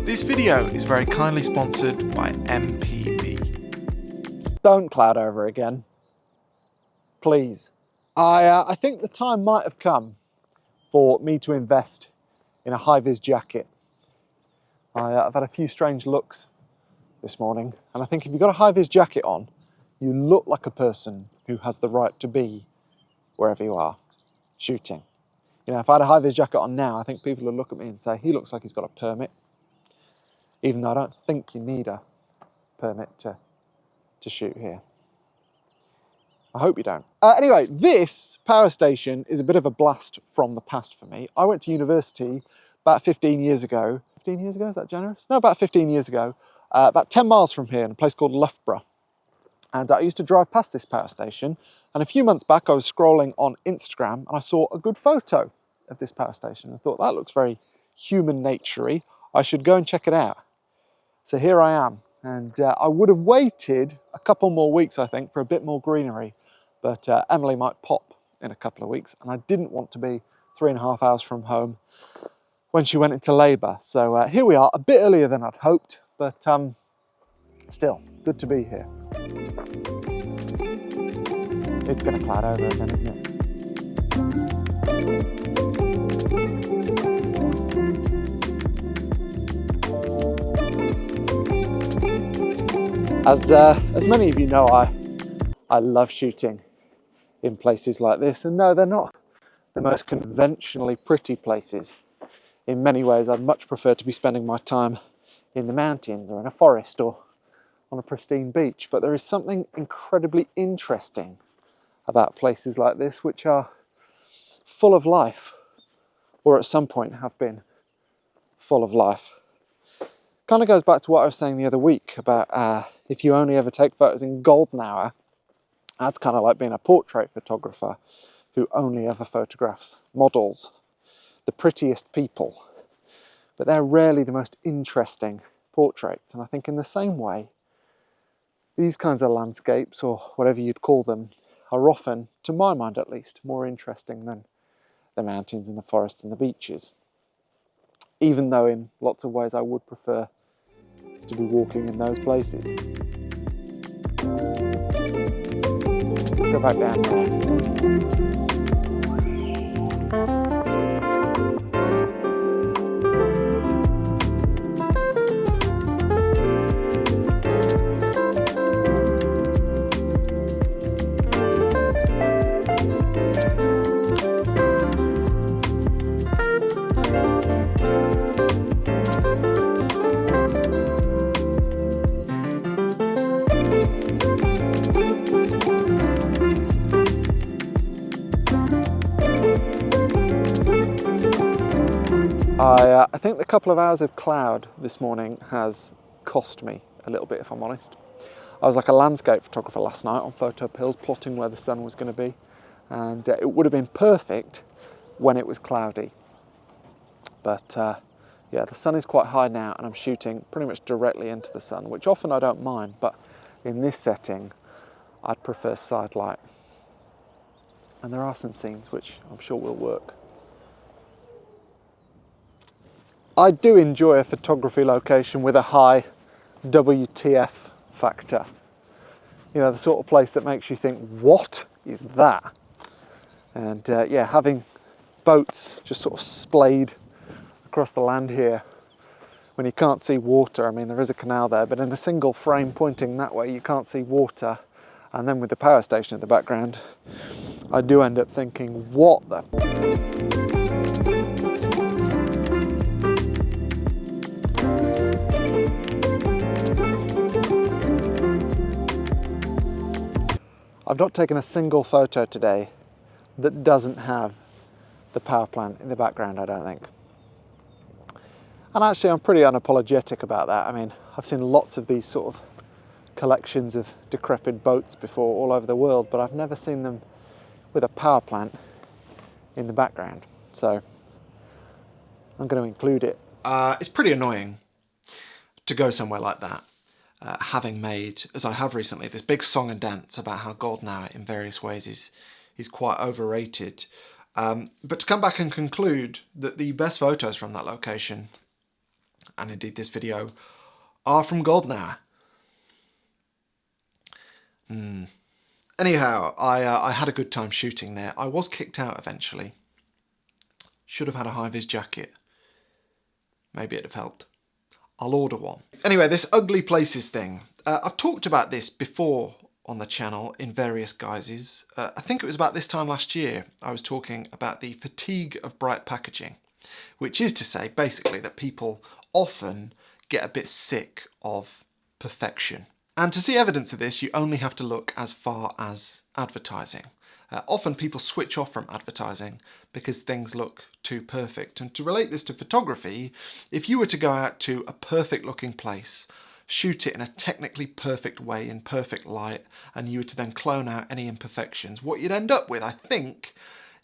This video is very kindly sponsored by MPB. Don't cloud over again, please. I think the time might have come for me to invest in a high-vis jacket. I've had a few strange looks this morning, and I think if you've got a high-vis jacket on, you look like a person who has the right to be wherever you are shooting. You know, if I had a high-vis jacket on now, I think people would look at me and say, he looks like he's got a permit, even though I don't think you need a permit to shoot here. I hope you don't. Anyway, this power station is a bit of a blast from the past for me. I went to university about 15 years ago. 15 years ago, is that generous? No, about 15 years ago, about 10 miles from here in a place called Loughborough. And I used to drive past this power station. And a few months back, I was scrolling on Instagram and I saw a good photo of this power station. I thought, that looks very human nature-y. I should go and check it out. So here I am. And I would have waited a couple more weeks, I think, for a bit more greenery. But Emily might pop in a couple of weeks. And I didn't want to be 3.5 hours from home when she went into labour. So here we are, a bit earlier than I'd hoped. But still, good to be here. It's going to cloud over again, isn't it? As many of you know, I love shooting in places like this. And no, they're not the most conventionally pretty places. In many ways, I'd much prefer to be spending my time in the mountains or in a forest or on a pristine beach. But there is something incredibly interesting about places like this, which are full of life, or at some point have been full of life. Kind of goes back to what I was saying the other week about if you only ever take photos in golden hour, that's kind of like being a portrait photographer who only ever photographs models, the prettiest people, but they're rarely the most interesting portraits. And I think in the same way, these kinds of landscapes, or whatever you'd call them, are often, to my mind at least, more interesting than the mountains and the forests and the beaches. Even though in lots of ways I would prefer to be walking in those places. Go back down there. I think the couple of hours of cloud this morning has cost me a little bit, if I'm honest. I was like a landscape photographer last night on photo pills, plotting where the sun was going to be, and it would have been perfect when it was cloudy. But yeah, the sun is quite high now, and I'm shooting pretty much directly into the sun, which often I don't mind, but in this setting, I'd prefer side light. And there are some scenes which I'm sure will work. I do enjoy a photography location with a high WTF factor. You know, the sort of place that makes you think, what is that? And yeah, having boats just sort of splayed across the land here when you can't see water. I mean, there is a canal there, but in a single frame pointing that way, you can't see water. And then with the power station in the background, I do end up thinking, what the... I've not taken a single photo today that doesn't have the power plant in the background, I don't think. And actually, I'm pretty unapologetic about that. I mean, I've seen lots of these sort of collections of decrepit boats before all over the world, but I've never seen them with a power plant in the background. So I'm going to include it. It's pretty annoying to go somewhere like that. Having made, as I have recently, this big song and dance about how golden hour in various ways is quite overrated. But to come back and conclude that the best photos from that location and indeed this video, are from Goldenhour. Anyhow, I had a good time shooting there. I was kicked out eventually. Should have had a high-vis jacket. Maybe it'd have helped. I'll order one. Anyway, this ugly places thing. I've talked about this before on the channel in various guises. I think it was about this time last year I was talking about the fatigue of bright packaging, which is to say basically that people often get a bit sick of perfection. And to see evidence of this, you only have to look as far as advertising. Often people switch off from advertising because things look too perfect. And to relate this to photography, if you were to go out to a perfect looking place, shoot it in a technically perfect way in perfect light, and you were to then clone out any imperfections, what you'd end up with, I think,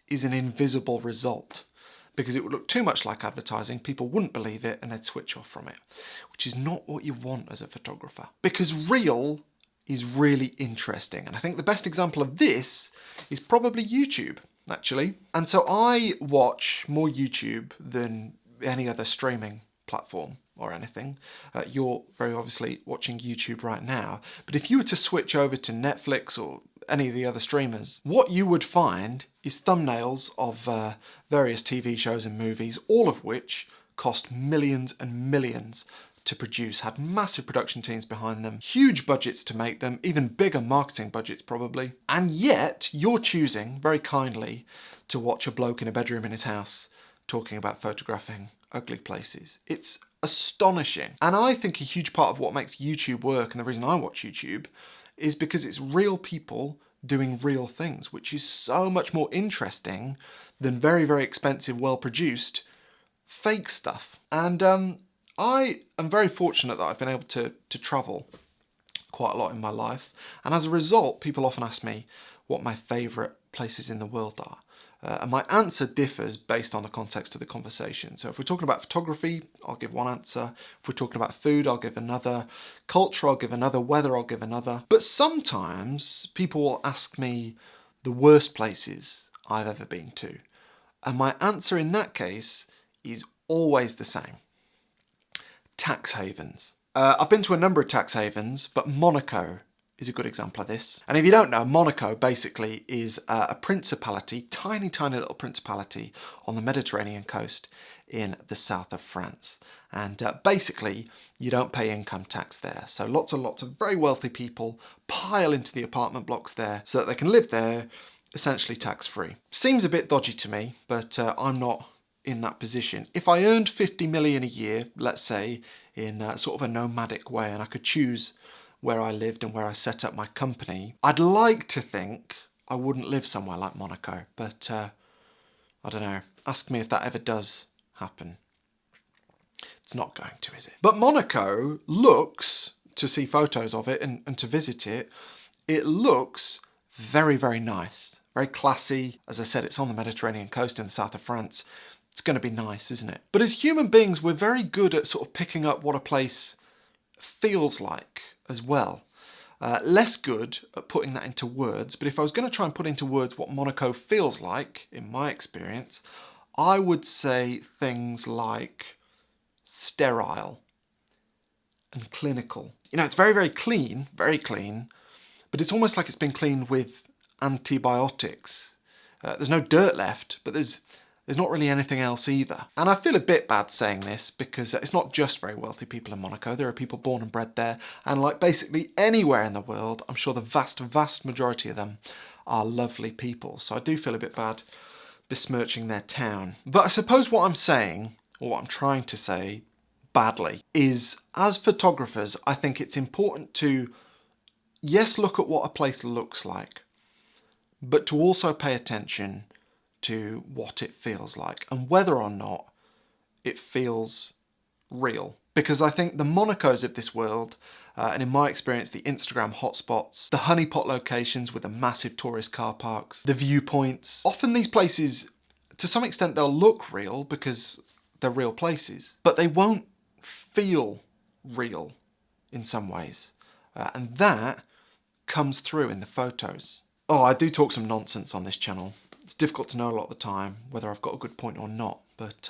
is an invisible result. Because it would look too much like advertising, people wouldn't believe it and they'd switch off from it, which is not what you want as a photographer. Because real is really interesting, and I think the best example of this is probably YouTube, actually. And so I watch more YouTube than any other streaming platform or anything. You're very obviously watching YouTube right now, but if you were to switch over to Netflix or any of the other streamers, what you would find is thumbnails of various TV shows and movies, all of which cost millions and millions to produce, had massive production teams behind them, huge budgets to make them, even bigger marketing budgets probably, and yet you're choosing, very kindly, to watch a bloke in a bedroom in his house talking about photographing ugly places. It's astonishing. And I think a huge part of what makes YouTube work, and the reason I watch YouTube, is because it's real people doing real things, which is so much more interesting than very, very expensive, well-produced fake stuff. And I am very fortunate that I've been able to travel quite a lot in my life. And as a result, people often ask me what my favourite places in the world are. And my answer differs based on the context of the conversation. So if we're talking about photography, I'll give one answer. If we're talking about food, I'll give another. Culture, I'll give another. Weather, I'll give another. But sometimes people will ask me the worst places I've ever been to. And my answer in that case is always the same. Tax havens. I've been to a number of tax havens, but Monaco is a good example of this. And if you don't know, Monaco basically is a principality, tiny, tiny little principality on the Mediterranean coast in the south of France. And basically, you don't pay income tax there. So lots and lots of very wealthy people pile into the apartment blocks there so that they can live there essentially tax-free. Seems a bit dodgy to me, but I'm not in that position. If I earned 50 million a year, let's say, in sort of a nomadic way, and I could choose where I lived and where I set up my company, I'd like to think I wouldn't live somewhere like Monaco, but I don't know. Ask me if that ever does happen. It's not going to, is it? But Monaco looks, to see photos of it and to visit it, it looks very, very nice, very classy. As I said, it's on the Mediterranean coast in the south of France. It's going to be nice, isn't it? But as human beings, we're very good at sort of picking up what a place feels like as well. Less good at putting that into words, but if I was going to try and put into words what Monaco feels like, in my experience, I would say things like sterile and clinical. You know, it's very, very clean, but it's almost like it's been cleaned with antibiotics. There's no dirt left, but there's not really anything else either. And I feel a bit bad saying this because it's not just very wealthy people in Monaco. There are people born and bred there. And like basically anywhere in the world, I'm sure the vast, vast majority of them are lovely people. So I do feel a bit bad besmirching their town. But I suppose what I'm saying, or what I'm trying to say badly, is as photographers, I think it's important to, yes, look at what a place looks like, but to also pay attention to what it feels like and whether or not it feels real. Because I think the Monacos of this world, and in my experience, the Instagram hotspots, the honeypot locations with the massive tourist car parks, the viewpoints, often these places, to some extent, they'll look real because they're real places, but they won't feel real in some ways. And that comes through in the photos. Oh, I do talk some nonsense on this channel. It's difficult to know a lot of the time whether I've got a good point or not, but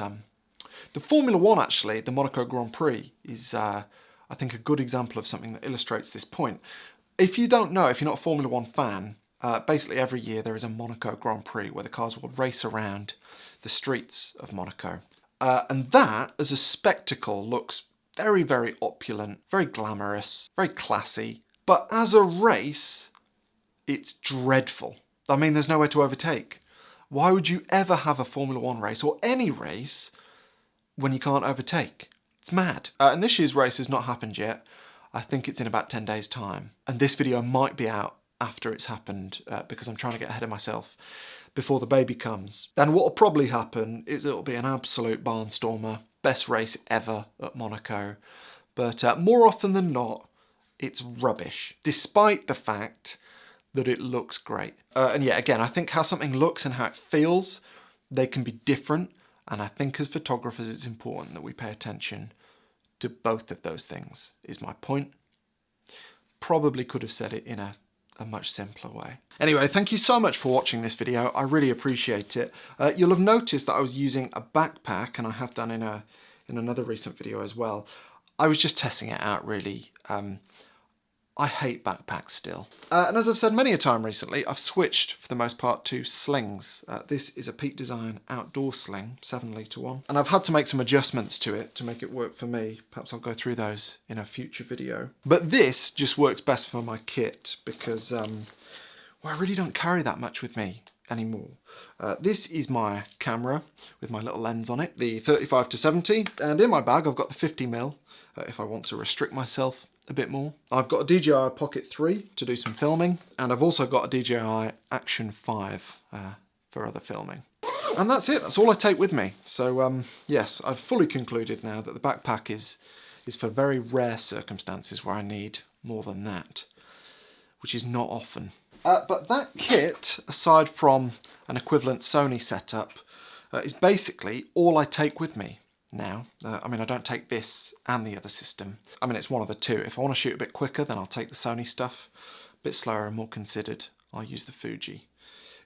The Formula One, actually, the Monaco Grand Prix, is, I think, a good example of something that illustrates this point. If you don't know, if you're not a Formula One fan, basically every year there is a Monaco Grand Prix where the cars will race around the streets of Monaco. And that, as a spectacle, looks very, very opulent, very glamorous, very classy. But as a race, it's dreadful. I mean, there's nowhere to overtake. Why would you ever have a Formula One race, or any race, when you can't overtake? It's mad. And this year's race has not happened yet. I think it's in about 10 days' time. And this video might be out after it's happened, because I'm trying to get ahead of myself before the baby comes. And what will probably happen is it'll be an absolute barnstormer. Best race ever at Monaco. But more often than not, it's rubbish, despite the fact that it looks great. And yeah, again, I think how something looks and how it feels, they can be different. And I think as photographers, it's important that we pay attention to both of those things, is my point. Probably could have said it in a much simpler way. Anyway, thank you so much for watching this video. I really appreciate it. You'll have noticed that I was using a backpack, and I have done in another recent video as well. I was just testing it out, really. I hate backpacks still. And as I've said many a time recently, I've switched for the most part to slings. This is a Peak Design outdoor sling, 7-litre one. And I've had to make some adjustments to it to make it work for me. Perhaps I'll go through those in a future video. But this just works best for my kit because, well, I really don't carry that much with me anymore. This is my camera with my little lens on it, the 35-70. And in my bag, I've got the 50mm if I want to restrict myself a bit more. I've got a DJI Pocket 3 to do some filming, and I've also got a DJI Action 5 for other filming. And that's it, that's all I take with me. So yes, I've fully concluded now that the backpack is for very rare circumstances where I need more than that, which is not often. But that kit, aside from an equivalent Sony setup, is basically all I take with me now. I mean, I don't take this and the other system. I mean, it's one of the two. If I want to shoot a bit quicker, then I'll take the Sony stuff. A bit slower and more considered, I'll use the Fuji,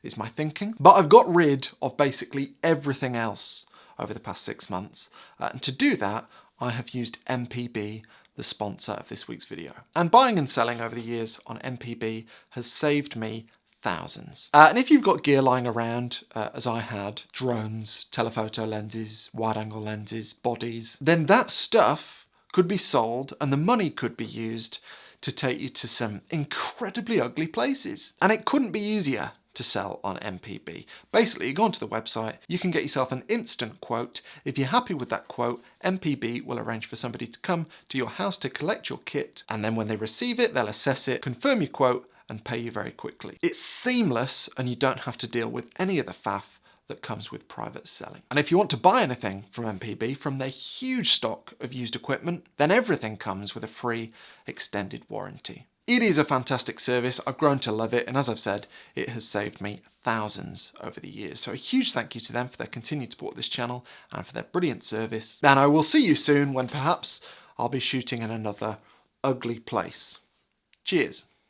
is my thinking. But I've got rid of basically everything else over the past 6 months. And to do that, I have used MPB, the sponsor of this week's video. And buying and selling over the years on MPB has saved me thousands. And if you've got gear lying around, as I had, drones, telephoto lenses, wide-angle lenses, bodies, then that stuff could be sold and the money could be used to take you to some incredibly ugly places. And it couldn't be easier to sell on MPB. Basically, you go onto the website, you can get yourself an instant quote. If you're happy with that quote, MPB will arrange for somebody to come to your house to collect your kit, and then when they receive it, they'll assess it, confirm your quote, and pay you very quickly. It's seamless, and you don't have to deal with any of the faff that comes with private selling. And if you want to buy anything from MPB, from their huge stock of used equipment, then everything comes with a free extended warranty. It is a fantastic service. I've grown to love it, and as I've said, it has saved me thousands over the years. So a huge thank you to them for their continued support of this channel and for their brilliant service. And I will see you soon when perhaps I'll be shooting in another ugly place. Cheers.